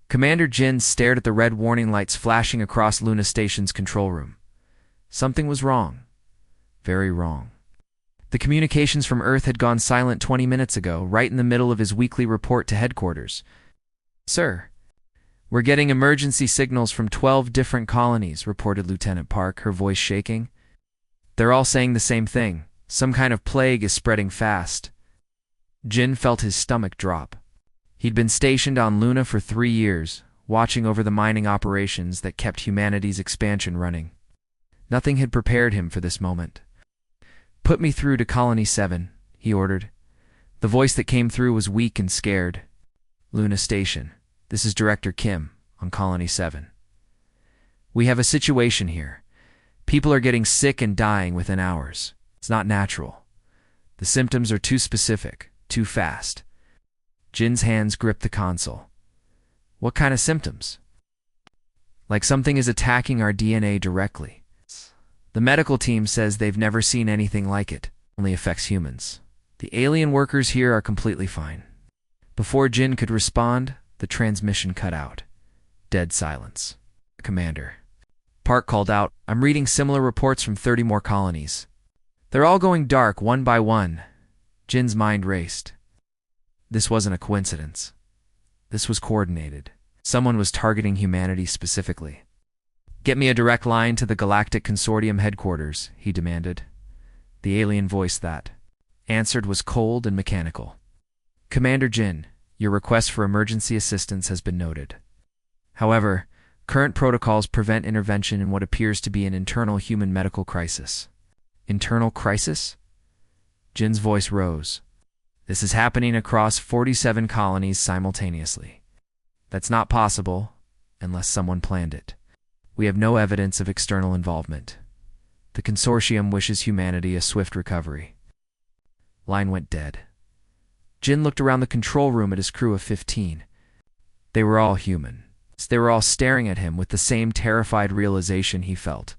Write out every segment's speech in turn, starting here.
Commander Jin stared at the red warning lights flashing across Luna Station's control room. Something was wrong. Very wrong. The communications from Earth had gone silent 20 minutes ago, right in the middle of his weekly report to headquarters. "Sir, we're getting emergency signals from 12 different colonies," reported Lieutenant Park, her voice shaking. "They're all saying the same thing. Some kind of plague is spreading fast." Jin felt his stomach drop. He'd been stationed on Luna for 3 years, watching over the mining operations that kept humanity's expansion running. Nothing had prepared him for this moment. "Put me through to Colony 7, he ordered. The voice that came through was weak and scared. "Luna Station, this is Director Kim on Colony 7. We have a situation here. People are getting sick and dying within hours. It's not natural. The symptoms are too specific, too fast." Jin's hands gripped the console. "What kind of symptoms?" "Like something is attacking our DNA directly. The medical team says they've never seen anything like it. Only affects humans. The alien workers here are completely fine." Before Jin could respond, the transmission cut out. Dead silence. "Commander," Park called out, "I'm reading similar reports from 30 more colonies. They're all going dark one by one." Jin's mind raced. This wasn't a coincidence. This was coordinated. Someone was targeting humanity specifically. "Get me a direct line to the Galactic Consortium headquarters," he demanded. The alien voice that answered was cold and mechanical. "Commander Jin, your request for emergency assistance has been noted. However, current protocols prevent intervention in what appears to be an internal human medical crisis." "Internal crisis?" Jin's voice rose. "This is happening across 47 colonies simultaneously. That's not possible unless someone planned it. We have no evidence of external involvement. The consortium wishes humanity a swift recovery." Line went dead. Jin looked around the control room at his crew of 15. They were all human. They were all staring at him with the same terrified realization he felt.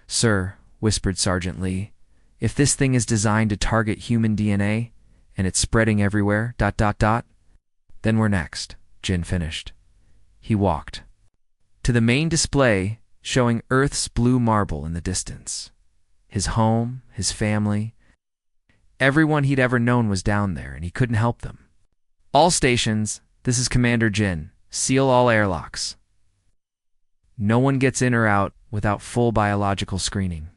"Sir," whispered Sergeant Lee, "if this thing is designed to target human DNA, and it's spreading everywhere, then we're next," Jin finished. He walked to the main display, showing Earth's blue marble in the distance. His home, his family, everyone he'd ever known was down there, and he couldn't help them. "All stations, this is Commander Jin. Seal all airlocks. No one gets in or out without full biological screening.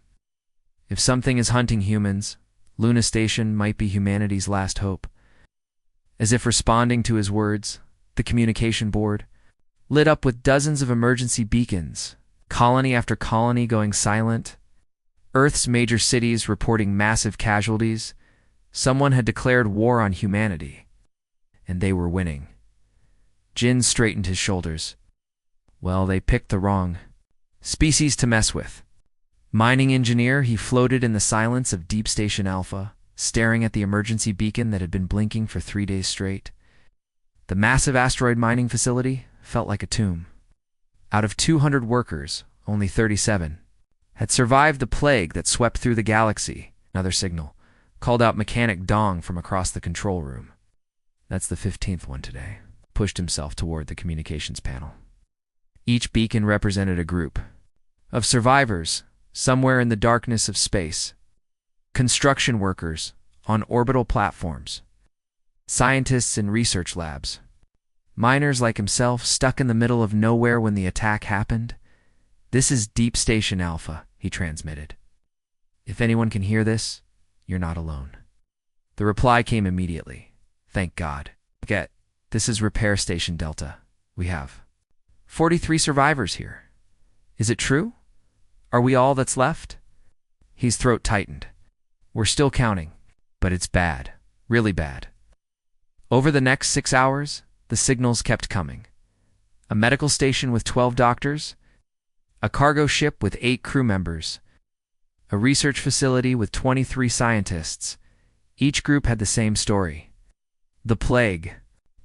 If something is hunting humans, Luna Station might be humanity's last hope." As if responding to his words, the communication board lit up with dozens of emergency beacons, colony after colony going silent, Earth's major cities reporting massive casualties. Someone had declared war on humanity, and they were winning. Jin straightened his shoulders. Well, they picked the wrong species to mess with. Mining engineer, he floated in the silence of Deep Station Alpha, staring at the emergency beacon that had been blinking for 3 days straight. The massive asteroid mining facility felt like a tomb. Out of 200 workers, only 37 had survived the plague that swept through the galaxy. Another signal called out Mechanic Dong from across the control room. "That's the 15th one today." Pushed himself toward the communications panel. Each beacon represented a group of survivors somewhere in the darkness of space. Construction workers on orbital platforms, scientists in research labs, miners like himself stuck in the middle of nowhere when the attack happened. "This is Deep Station Alpha," he transmitted. "If anyone can hear this, you're not alone." The reply came immediately. "Thank God. This is Repair Station Delta. We have 43 survivors here. Is it true? Are we all that's left?" His throat tightened. "We're still counting, but it's bad, really bad." Over the next 6 hours, the signals kept coming. A medical station with 12 doctors, a cargo ship with 8 crew members, a research facility with 23 scientists. Each group had the same story. The plague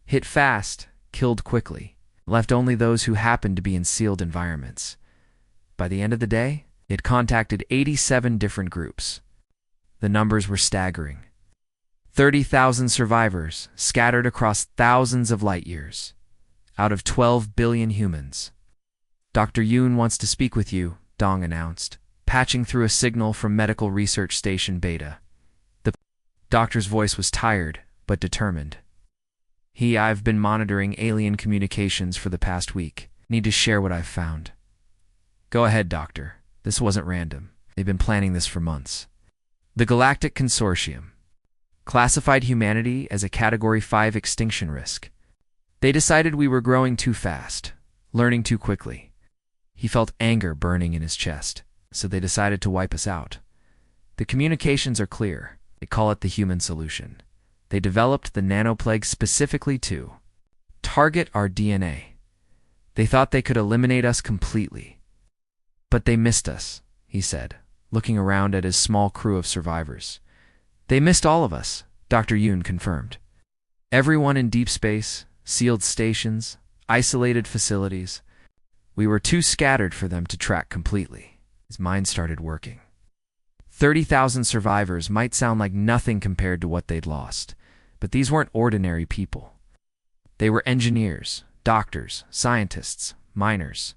hit fast, killed quickly, left only those who happened to be in sealed environments. By the end of the day, it contacted 87 different groups. The numbers were staggering. 30,000 survivors scattered across thousands of light years. out of 12 billion humans. Dr. Yoon wants to speak with you, Dong announced, patching through a signal from Medical Research Station Beta. The doctor's voice was tired, but determined. I've been monitoring alien communications for the past week. Need to share what I've found. Go ahead, Doctor. This wasn't random. They've been planning this for months. The Galactic Consortium classified humanity as a Category 5 extinction risk. They decided we were growing too fast, learning too quickly. He felt anger burning in his chest, so they decided to wipe us out. The communications are clear. They call it the human solution. They developed the nanoplague specifically to target our DNA. They thought they could eliminate us completely. But they missed us, he said, looking around at his small crew of survivors. They missed all of us, Dr. Yoon confirmed. Everyone in deep space, sealed stations, isolated facilities. We were too scattered for them to track completely. His mind started working. 30,000 survivors might sound like nothing compared to what they'd lost, but these weren't ordinary people. They were engineers, doctors, scientists, miners,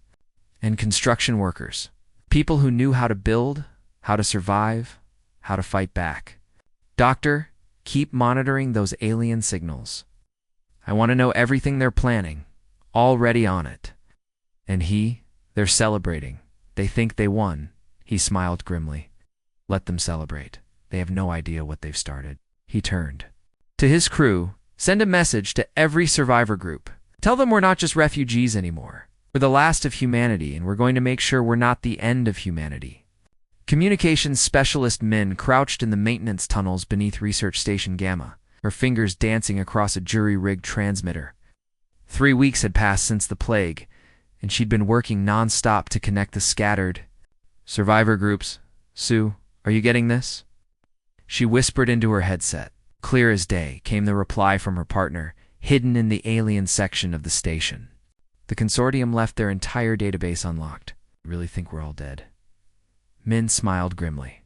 and construction workers. People who knew how to build, how to survive, how to fight back. Doctor, keep monitoring those alien signals. I want to know everything they're planning, already on it. And they're celebrating. They think they won. He smiled grimly. Let them celebrate. They have no idea what they've started. He turned to his crew. Send a message to every survivor group. Tell them we're not just refugees anymore. We're the last of humanity, and we're going to make sure we're not the end of humanity. Communications specialist Min crouched in the maintenance tunnels beneath Research Station Gamma, her fingers dancing across a jury-rigged transmitter. 3 weeks had passed since the plague, and she'd been working non-stop to connect the scattered survivor groups. Sue, are you getting this? She whispered into her headset. Clear as day came the reply from her partner, hidden in the alien section of the station. The consortium left their entire database unlocked. I really think we're all dead. Min smiled grimly.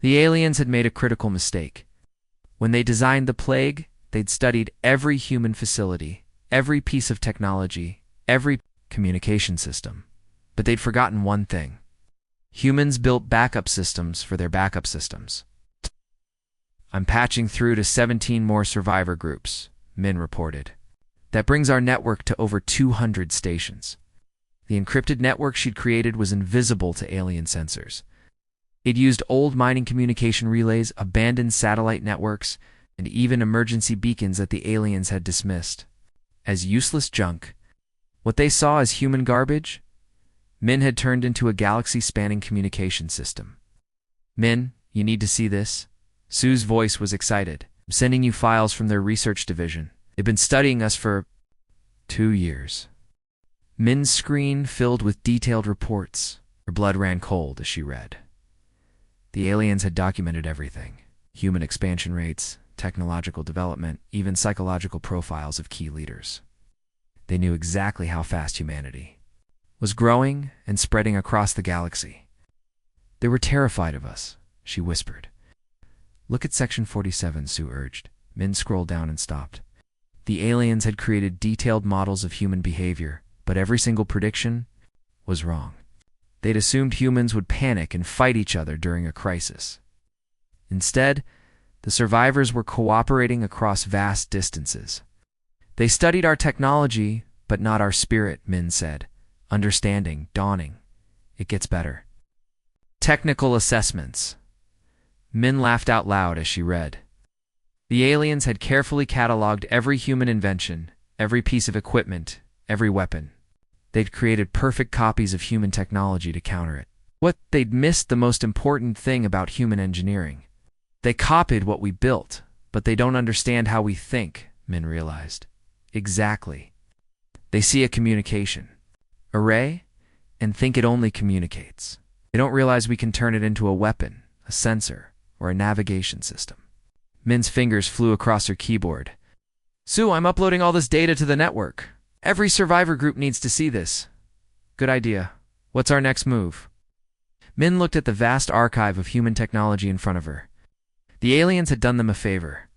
The aliens had made a critical mistake. When they designed the plague, they'd studied every human facility, every piece of technology, every communication system. But they'd forgotten one thing. Humans built backup systems for their backup systems. I'm patching through to 17 more survivor groups, Min reported. That brings our network to over 200 stations. The encrypted network she'd created was invisible to alien sensors. It used old mining communication relays, abandoned satellite networks, and even emergency beacons that the aliens had dismissed as useless junk. What they saw as human garbage, Min had turned into a galaxy-spanning communication system. Min, you need to see this. Sue's voice was excited. I'm sending you files from their research division. They've been studying us for 2 years. Min's screen filled with detailed reports. Her blood ran cold as she read. The aliens had documented everything. Human expansion rates, technological development, even psychological profiles of key leaders. They knew exactly how fast humanity was growing and spreading across the galaxy. They were terrified of us, she whispered. Look at Section 47, Sue urged. Min scrolled down and stopped. The aliens had created detailed models of human behavior, but every single prediction was wrong. They'd assumed humans would panic and fight each other during a crisis. Instead, the survivors were cooperating across vast distances. They studied our technology, but not our spirit, Min said. Understanding, dawning. It gets better. Technical assessments. Min laughed out loud as she read. The aliens had carefully cataloged every human invention, every piece of equipment, every weapon. They'd created perfect copies of human technology to counter it. They'd missed the most important thing about human engineering. They copied what we built, but they don't understand how we think, Min realized. Exactly. They see a communication array and think it only communicates. They don't realize we can turn it into a weapon, a sensor, or a navigation system. Min's fingers flew across her keyboard. Sue, I'm uploading all this data to the network. Every survivor group needs to see this. Good idea. What's our next move? Min looked at the vast archive of human technology in front of her. The aliens had done them a favor.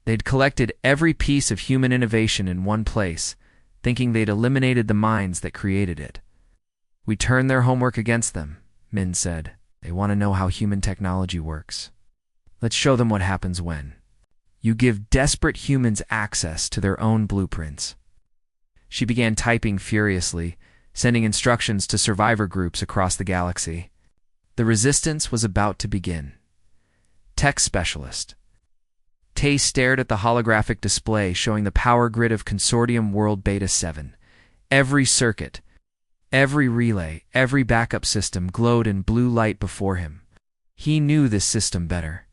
They'd collected every piece of human innovation in one place, thinking they'd eliminated the minds that created it. "We turned their homework against them," Min said. "They want to know how human technology works. Let's show them what happens when you give desperate humans access to their own blueprints." She began typing furiously, sending instructions to survivor groups across the galaxy. The resistance was about to begin. Tech specialist. Tay stared at the holographic display showing the power grid of Consortium World Beta 7. Every circuit, every relay, every backup system glowed in blue light before him. He knew this system better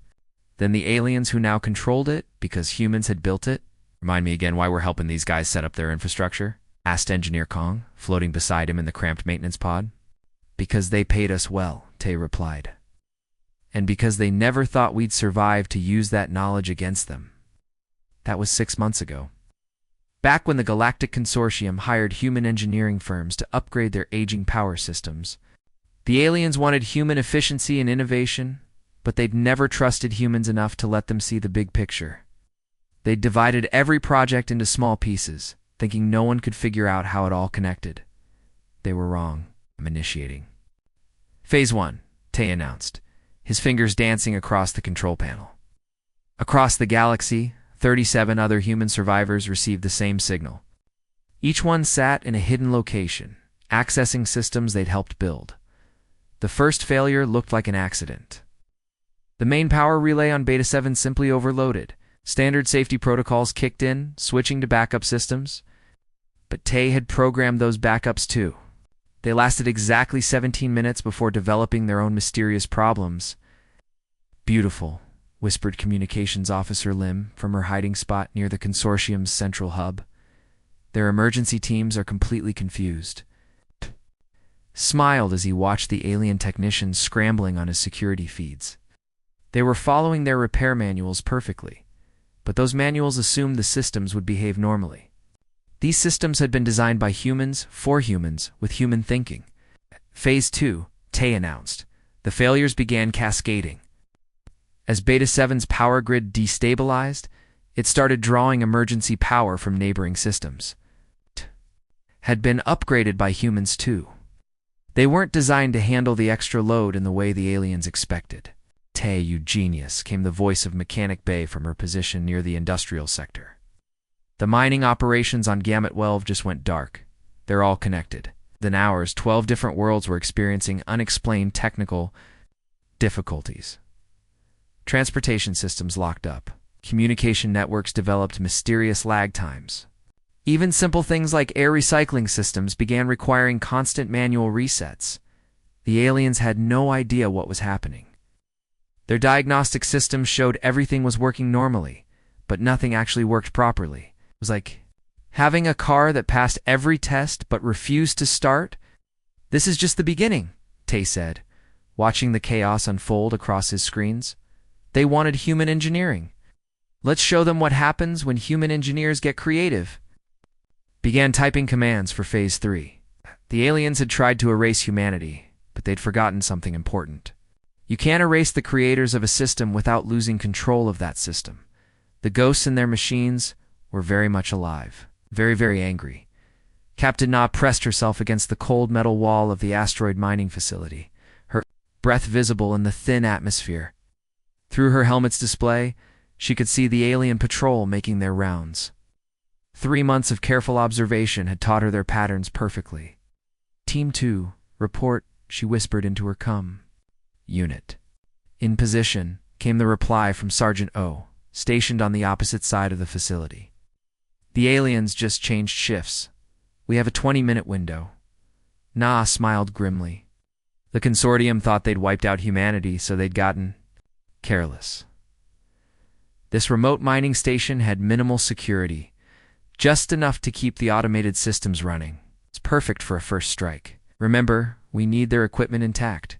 than the aliens who now controlled it because humans had built it. "Remind me again why we're helping these guys set up their infrastructure?" asked Engineer Kong, floating beside him in the cramped maintenance pod. "Because they paid us well," Tay replied. "And because they never thought we'd survive to use that knowledge against them." That was 6 months ago. Back when the Galactic Consortium hired human engineering firms to upgrade their aging power systems. The aliens wanted human efficiency and innovation, but they'd never trusted humans enough to let them see the big picture. They'd divided every project into small pieces, thinking no one could figure out how it all connected. They were wrong. "I'm initiating Phase 1, Tay announced, his fingers dancing across the control panel. Across the galaxy, 37 other human survivors received the same signal. Each one sat in a hidden location, accessing systems they'd helped build. The first failure looked like an accident. The main power relay on Beta 7 simply overloaded. Standard safety protocols kicked in, switching to backup systems. But Tay had programmed those backups too. They lasted exactly 17 minutes before developing their own mysterious problems. "Beautiful," whispered Communications Officer Lim from her hiding spot near the Consortium's central hub. "Their emergency teams are completely confused." Smiled as he watched the alien technicians scrambling on his security feeds. They were following their repair manuals perfectly, but those manuals assumed the systems would behave normally. These systems had been designed by humans for humans with human thinking. Phase 2, Tay announced. The failures began cascading. As Beta 7's power grid destabilized, it started drawing emergency power from neighboring systems. Had been upgraded by humans too. They weren't designed to handle the extra load in the way the aliens expected. "Tay, you genius," came the voice of Mechanic Bay from her position near the industrial sector. "The mining operations on Gamut 12 just went dark. They're all connected. Within hours, 12 different worlds were experiencing unexplained technical difficulties. Transportation systems locked up. Communication networks developed mysterious lag times. Even simple things like air recycling systems began requiring constant manual resets. The aliens had no idea what was happening. Their diagnostic systems showed everything was working normally, but nothing actually worked properly. It was like having a car that passed every test but refused to start. "This is just the beginning," Tay said, watching the chaos unfold across his screens. "They wanted human engineering. Let's show them what happens when human engineers get creative." Began typing commands for Phase 3. The aliens had tried to erase humanity, but they'd forgotten something important. You can't erase the creators of a system without losing control of that system. The ghosts in their machines were very much alive, very, very angry. Captain Na pressed herself against the cold metal wall of the asteroid mining facility, her breath visible in the thin atmosphere. Through her helmet's display, she could see the alien patrol making their rounds. 3 months of careful observation had taught her their patterns perfectly. "Team 2, report," she whispered into her unit. "In position," came the reply from Sergeant O, stationed on the opposite side of the facility. "The aliens just changed shifts. We have a 20-minute window." Na smiled grimly. The Consortium thought they'd wiped out humanity, so they'd gotten careless. This remote mining station had minimal security, just enough to keep the automated systems running. It's perfect for a first strike. "Remember, we need their equipment intact,"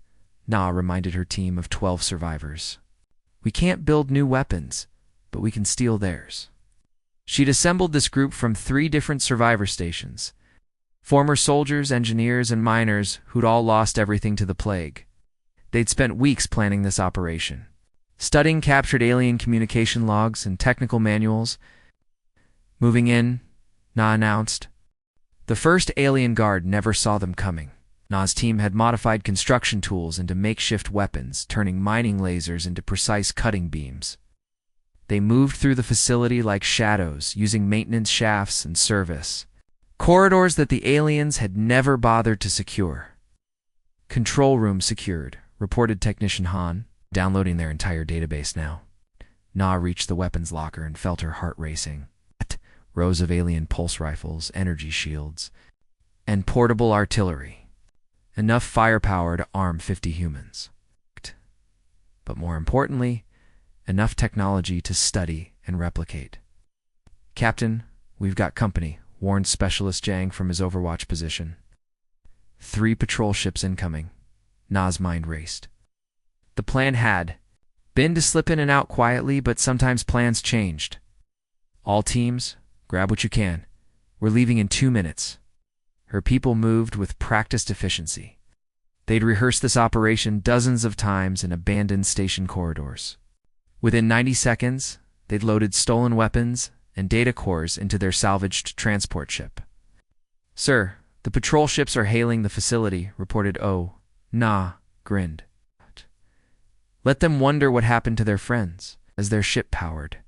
Na reminded her team of 12 survivors. "We can't build new weapons, but we can steal theirs." She'd assembled this group from 3 different survivor stations. Former soldiers, engineers, and miners who'd all lost everything to the plague. They'd spent weeks planning this operation, studying captured alien communication logs and technical manuals. "Moving in," Na announced. The first alien guard never saw them coming. Na's team had modified construction tools into makeshift weapons, turning mining lasers into precise cutting beams. They moved through the facility like shadows, using maintenance shafts and service corridors that the aliens had never bothered to secure. Control room secured, reported Technician Han, downloading their entire database now. Na reached the weapons locker and felt her heart racing. Rows of alien pulse rifles, energy shields, and portable artillery. Enough firepower to arm 50 humans. But more importantly, enough technology to study and replicate. "Captain, we've got company," warned Specialist Jang from his overwatch position. 3 patrol ships incoming. Na's mind raced. The plan had been to slip in and out quietly, but sometimes plans changed. "All teams, grab what you can. We're leaving in 2 minutes." Her people moved with practiced efficiency. They'd rehearsed this operation dozens of times in abandoned station corridors. Within 90 seconds, they'd loaded stolen weapons and data cores into their salvaged transport ship. "Sir, the patrol ships are hailing the facility," reported Na grinned. "Let them wonder what happened to their friends," as their ship powered.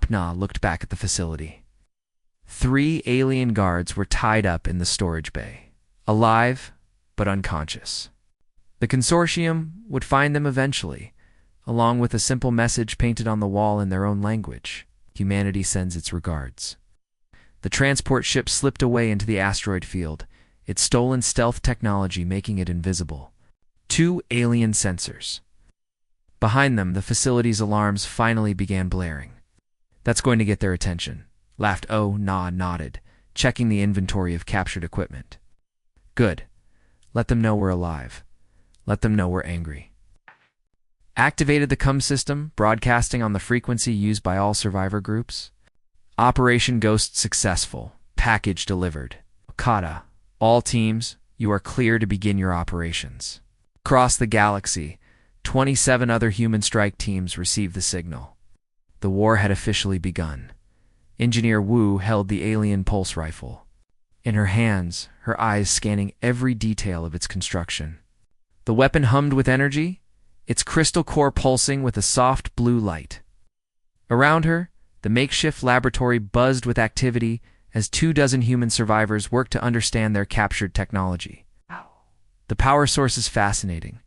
Na looked back at the facility. 3 alien guards were tied up in the storage bay, alive but unconscious. The consortium would find them eventually, along with a simple message painted on the wall in their own language. "Humanity sends its regards." The transport ship slipped away into the asteroid field, its stolen stealth technology making it invisible. 2 alien sensors. Behind them, the facility's alarms finally began blaring. "That's going to get their attention," laughed Na nodded, checking the inventory of captured equipment. "Good. Let them know we're alive. Let them know we're angry." Activated the comm system, broadcasting on the frequency used by all survivor groups. "Operation Ghost successful. Package delivered. Okada, all teams, you are clear to begin your operations." Across the galaxy, 27 other human strike teams received the signal. The war had officially begun. Engineer Wu held the alien pulse rifle. In her hands, her eyes scanning every detail of its construction. The weapon hummed with energy, its crystal core pulsing with a soft blue light. Around her, the makeshift laboratory buzzed with activity as 24 human survivors worked to understand their captured technology. "The power source is fascinating,"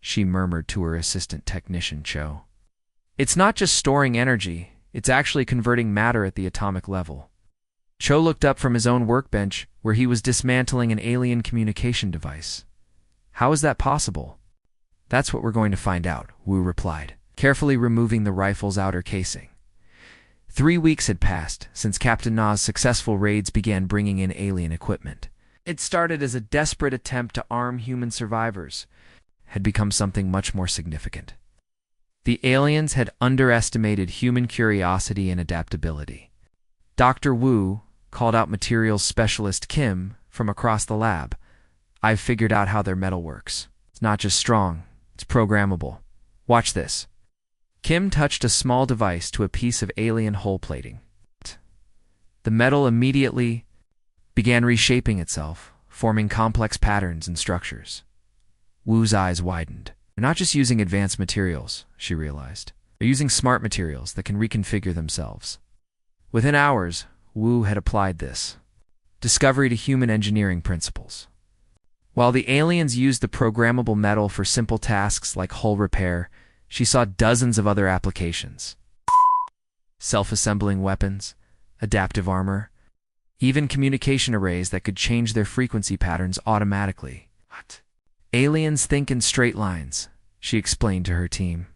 she murmured to her assistant technician Cho. "It's not just storing energy, it's actually converting matter at the atomic level." Cho looked up from his own workbench where he was dismantling an alien communication device. "How is that possible?" "That's what we're going to find out," Wu replied, carefully removing the rifle's outer casing. 3 weeks had passed since Captain Na's successful raids began bringing in alien equipment. It started as a desperate attempt to arm human survivors, had become something much more significant. The aliens had underestimated human curiosity and adaptability. Dr. Wu called out materials specialist Kim from across the lab. "I've figured out how their metal works. It's not just strong, it's programmable. Watch this." Kim touched a small device to a piece of alien hull plating. The metal immediately began reshaping itself, forming complex patterns and structures. Wu's eyes widened. "They're not just using advanced materials," she realized. "They're using smart materials that can reconfigure themselves." Within hours, Wu had applied this discovery to human engineering principles. While the aliens used the programmable metal for simple tasks like hull repair, she saw dozens of other applications. Self-assembling weapons, adaptive armor, even communication arrays that could change their frequency patterns automatically. "What? Aliens think in straight lines," she explained to her team.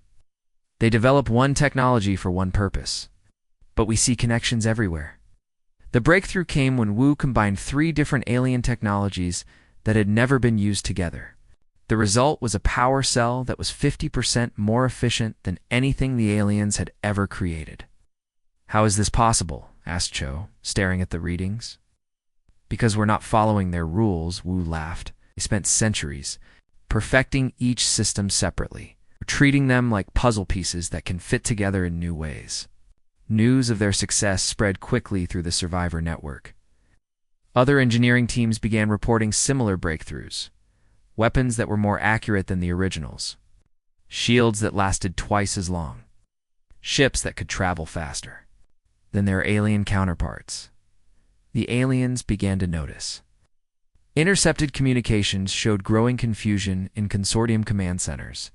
"They develop one technology for one purpose, but we see connections everywhere." The breakthrough came when Wu combined 3 different alien technologies that had never been used together. The result was a power cell that was 50% more efficient than anything the aliens had ever created. "How is this possible?" asked Cho, staring at the readings. "Because we're not following their rules," Wu laughed. "They spent centuries perfecting each system separately, treating them like puzzle pieces that can fit together in new ways." News of their success spread quickly through the survivor network. Other engineering teams began reporting similar breakthroughs. Weapons that were more accurate than the originals. Shields that lasted twice as long. Ships that could travel faster than their alien counterparts. The aliens began to notice. Intercepted communications showed growing confusion in consortium command centers.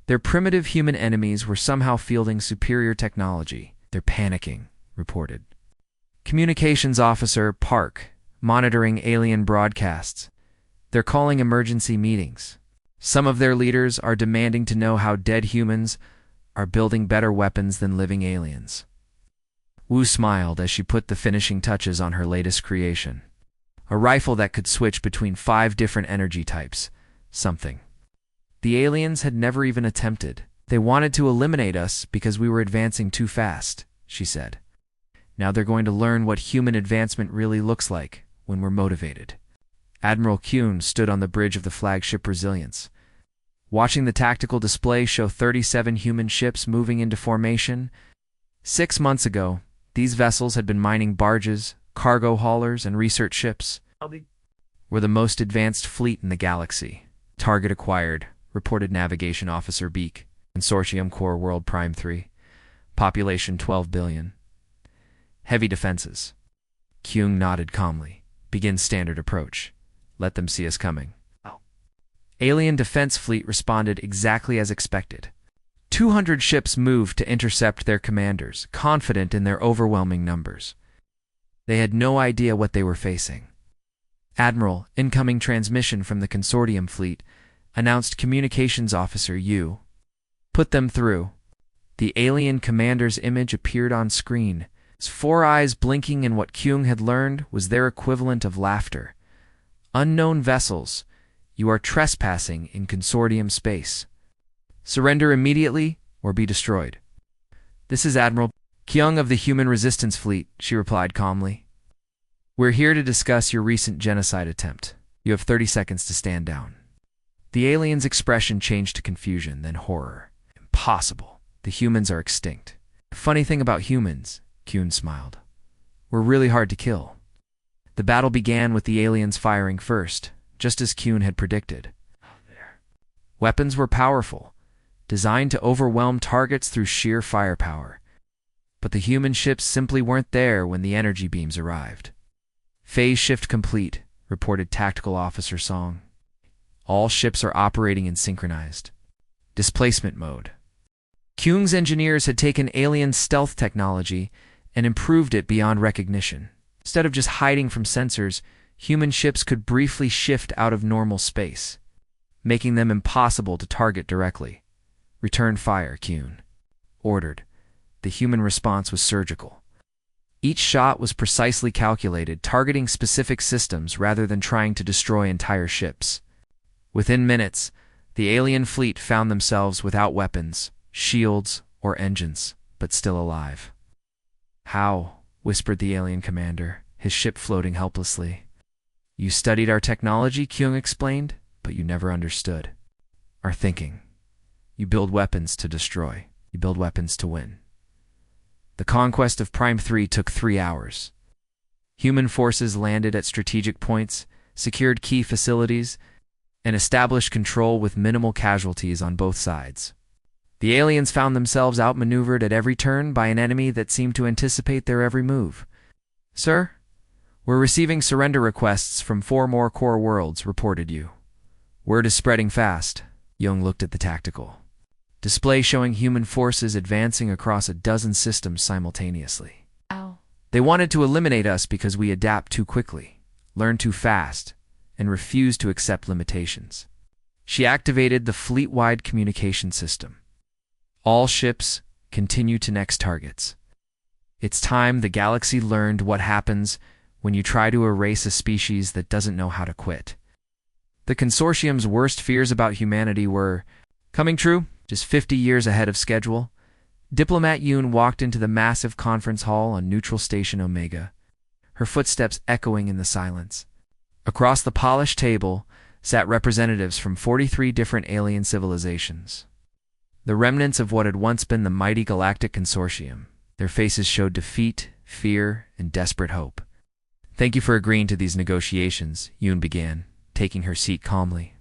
Their primitive human enemies were somehow fielding superior technology. They're panicking, reported. Communications Officer Park, monitoring alien broadcasts. They're calling emergency meetings. Some of their leaders are demanding to know how dead humans are building better weapons than living aliens. Wu smiled as she put the finishing touches on her latest creation. A rifle that could switch between 5 different energy types. Something the aliens had never even attempted. They wanted to eliminate us because we were advancing too fast, she said. Now they're going to learn what human advancement really looks like when we're motivated. Admiral Kuhn stood on the bridge of the flagship Resilience, watching the tactical display show 37 human ships moving into formation. 6 months ago, these vessels had been mining barges, cargo haulers, and research ships. Were the most advanced fleet in the galaxy. Target acquired, reported Navigation Officer Beak. Consortium Core World Prime 3. Population 12 billion. Heavy defenses. Kyung nodded calmly. Begin standard approach. Let them see us coming. Alien Defense Fleet responded exactly as expected. 200 ships moved to intercept their commanders, confident in their overwhelming numbers. They had no idea what they were facing. Admiral, incoming transmission from the consortium fleet, announced Communications Officer Yu. Put them through. The alien commander's image appeared on screen, his 4 eyes blinking in what Kyung had learned was their equivalent of laughter. Unknown vessels, you are trespassing in consortium space. Surrender immediately or be destroyed. This is Admiral Kyung of the Human Resistance Fleet, she replied calmly. We're here to discuss your recent genocide attempt. You have 30 seconds to stand down. The alien's expression changed to confusion, then horror. Impossible. The humans are extinct. The funny thing about humans, Kyung smiled, we're really hard to kill. The battle began with the aliens firing first, just as Kyung had predicted. Weapons were powerful, designed to overwhelm targets through sheer firepower. But the human ships simply weren't there when the energy beams arrived. Phase shift complete, reported Tactical Officer Song. All ships are operating in synchronized displacement mode. Kyung's engineers had taken alien stealth technology and improved it beyond recognition. Instead of just hiding from sensors, human ships could briefly shift out of normal space, making them impossible to target directly. Return fire, Kyung ordered. The human response was surgical. Each shot was precisely calculated, targeting specific systems rather than trying to destroy entire ships. Within minutes, the alien fleet found themselves without weapons, shields, or engines, but still alive. How? Whispered the alien commander, his ship floating helplessly. You studied our technology, Kyung explained, but you never understood our thinking. You build weapons to destroy. You build weapons to win. The conquest of Prime 3 took 3 hours. Human forces landed at strategic points, secured key facilities, and established control with minimal casualties on both sides. The aliens found themselves outmaneuvered at every turn by an enemy that seemed to anticipate their every move. Sir, we're receiving surrender requests from 4 more core worlds, reported Yu. Word is spreading fast. Young looked at the tactical display showing human forces advancing across a dozen systems simultaneously. Ow. They wanted to eliminate us because we adapt too quickly, learn too fast, and refuse to accept limitations. She activated the fleet-wide communication system. All ships continue to next targets. It's time the galaxy learned what happens when you try to erase a species that doesn't know how to quit. The consortium's worst fears about humanity were coming true. Just 50 years ahead of schedule, Diplomat Yoon walked into the massive conference hall on Neutral Station Omega, her footsteps echoing in the silence. Across the polished table sat representatives from 43 different alien civilizations, the remnants of what had once been the mighty Galactic Consortium. Their faces showed defeat, fear, and desperate hope. Thank you for agreeing to these negotiations, Yoon began, taking her seat calmly.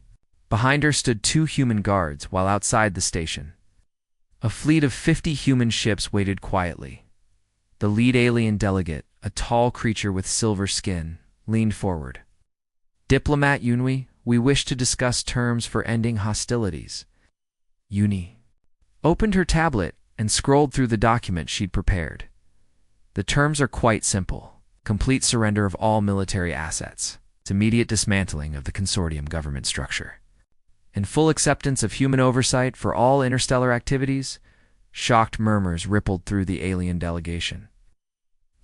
Behind her stood 2 human guards, while outside the station, a fleet of 50 human ships waited quietly. The lead alien delegate, a tall creature with silver skin, leaned forward. Diplomat Yunwi, we wish to discuss terms for ending hostilities. Yuni opened her tablet and scrolled through the document she'd prepared. The terms are quite simple. Complete surrender of all military assets, immediate dismantling of the consortium government structure, and full acceptance of human oversight for all interstellar activities. Shocked murmurs rippled through the alien delegation.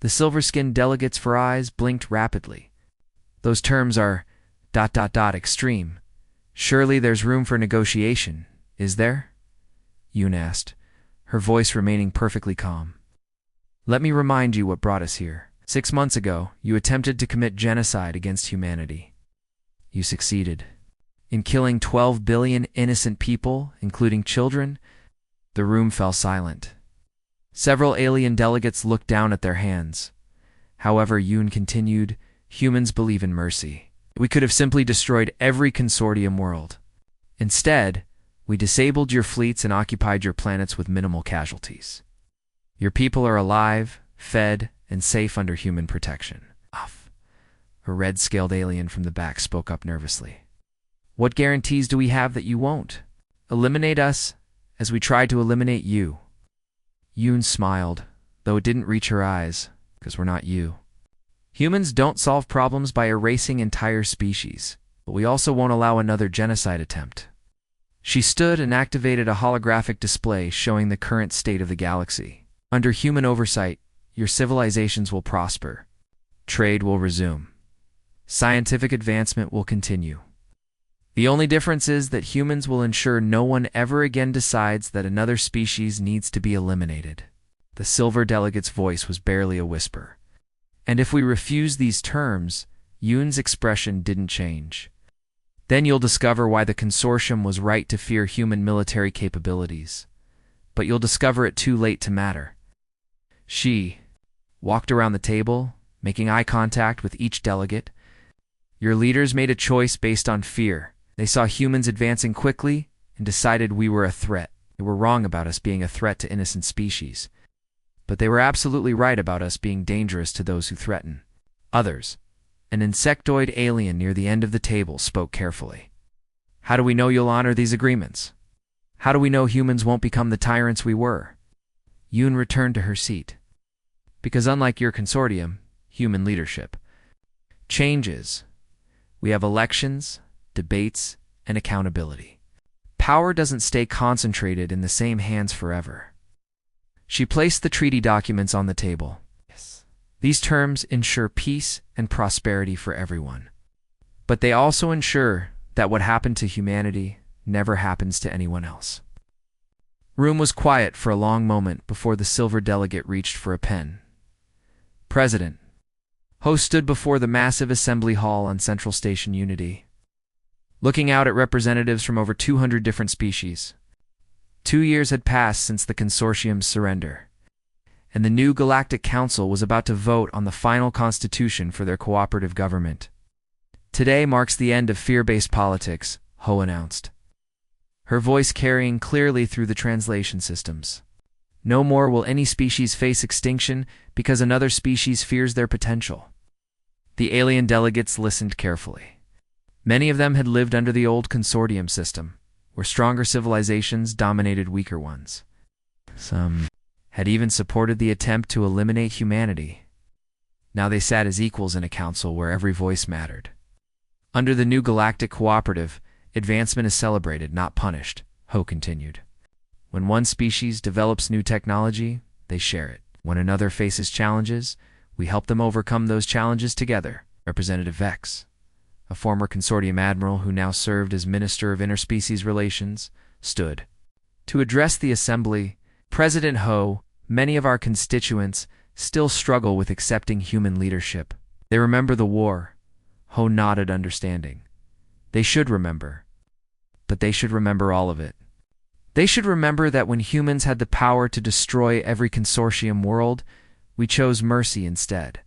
The silver-skinned delegates' eyes blinked rapidly. Those terms are ... extreme. Surely there's room for negotiation, is there? Yoon asked, her voice remaining perfectly calm. Let me remind you what brought us here. 6 months ago, you attempted to commit genocide against humanity. You succeeded. In killing 12 billion innocent people, including children. The room fell silent. Several alien delegates looked down at their hands. However, Yoon continued, humans believe in mercy. We could have simply destroyed every consortium world. Instead, we disabled your fleets and occupied your planets with minimal casualties. Your people are alive, fed, and safe under human protection. Off. A red-scaled alien from the back spoke up nervously. What guarantees do we have that you won't eliminate us as we tried to eliminate you? Yoon smiled, though it didn't reach her eyes, because we're not you. Humans don't solve problems by erasing entire species, but we also won't allow another genocide attempt. She stood and activated a holographic display showing the current state of the galaxy. Under human oversight, your civilizations will prosper. Trade will resume. Scientific advancement will continue. The only difference is that humans will ensure no one ever again decides that another species needs to be eliminated. The silver delegate's voice was barely a whisper. And if we refuse these terms, Yoon's expression didn't change. Then you'll discover why the consortium was right to fear human military capabilities. But you'll discover it too late to matter. She walked around the table, making eye contact with each delegate. Your leaders made a choice based on fear. They saw humans advancing quickly and decided we were a threat. They were wrong about us being a threat to innocent species. But they were absolutely right about us being dangerous to those who threaten others. An insectoid alien near the end of the table spoke carefully. How do we know you'll honor these agreements? How do we know humans won't become the tyrants we were? Yoon returned to her seat. Because unlike your consortium, human leadership changes. We have elections, debates, and accountability. Power doesn't stay concentrated in the same hands forever. She placed the treaty documents on the table. Yes. These terms ensure peace and prosperity for everyone. But they also ensure that what happened to humanity never happens to anyone else. Room was quiet for a long moment before the silver delegate reached for a pen. President. Ho stood before the massive assembly hall on Central Station Unity, looking out at representatives from over 200 different species. 2 years had passed since the consortium's surrender, and the new Galactic Council was about to vote on the final constitution for their cooperative government. Today marks the end of fear-based politics, Ho announced, her voice carrying clearly through the translation systems. No more will any species face extinction because another species fears their potential. The alien delegates listened carefully. Many of them had lived under the old consortium system, where stronger civilizations dominated weaker ones. Some had even supported the attempt to eliminate humanity. Now they sat as equals in a council where every voice mattered. Under the new galactic cooperative, advancement is celebrated, not punished, Ho continued. When one species develops new technology, they share it. When another faces challenges, we help them overcome those challenges together. Representative Vex, a former consortium admiral who now served as Minister of Interspecies Relations, stood. To address the assembly, President Ho, many of our constituents still struggle with accepting human leadership. They remember the war. Ho nodded understanding. They should remember. But they should remember all of it. They should remember that when humans had the power to destroy every consortium world, we chose mercy instead.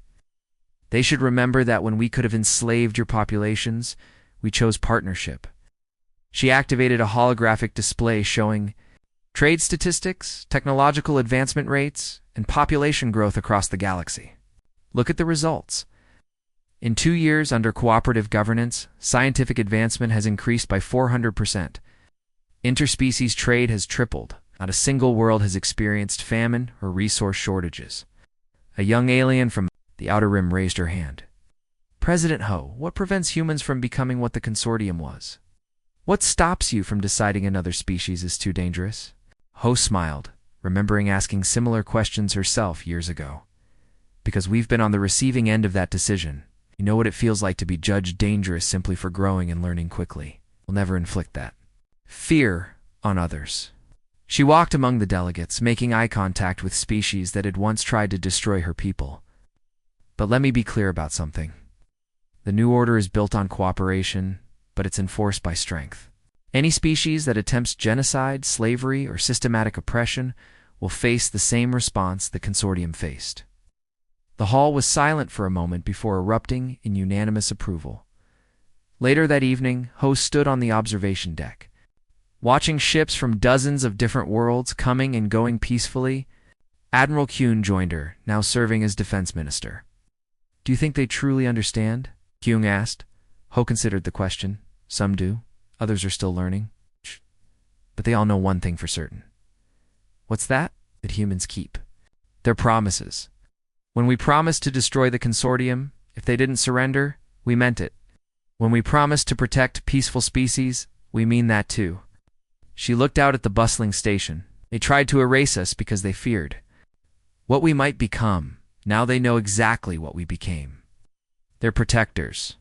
They should remember that when we could have enslaved your populations, we chose partnership. She activated a holographic display showing trade statistics, technological advancement rates, and population growth across the galaxy. Look at the results. In 2 years under cooperative governance, scientific advancement has increased by 400%. Interspecies trade has tripled. Not a single world has experienced famine or resource shortages. A young alien from the Outer Rim raised her hand. President Ho, what prevents humans from becoming what the consortium was? What stops you from deciding another species is too dangerous? Ho smiled, remembering asking similar questions herself years ago. Because we've been on the receiving end of that decision. You know what it feels like to be judged dangerous simply for growing and learning quickly. We'll never inflict that fear on others. She walked among the delegates, making eye contact with species that had once tried to destroy her people. But let me be clear about something. The new order is built on cooperation, but it's enforced by strength. Any species that attempts genocide, slavery, or systematic oppression will face the same response the consortium faced. The hall was silent for a moment before erupting in unanimous approval. Later that evening, Ho stood on the observation deck. Watching ships from dozens of different worlds coming and going peacefully, Admiral Kyun joined her, now serving as defense minister. Do you think they truly understand? Kyung asked. Ho considered the question. Some do. Others are still learning. But they all know one thing for certain. What's that? That humans keep their promises. When we promised to destroy the consortium, if they didn't surrender, we meant it. When we promised to protect peaceful species, we mean that too. She looked out at the bustling station. They tried to erase us because they feared what we might become. Now they know exactly what we became. They're protectors.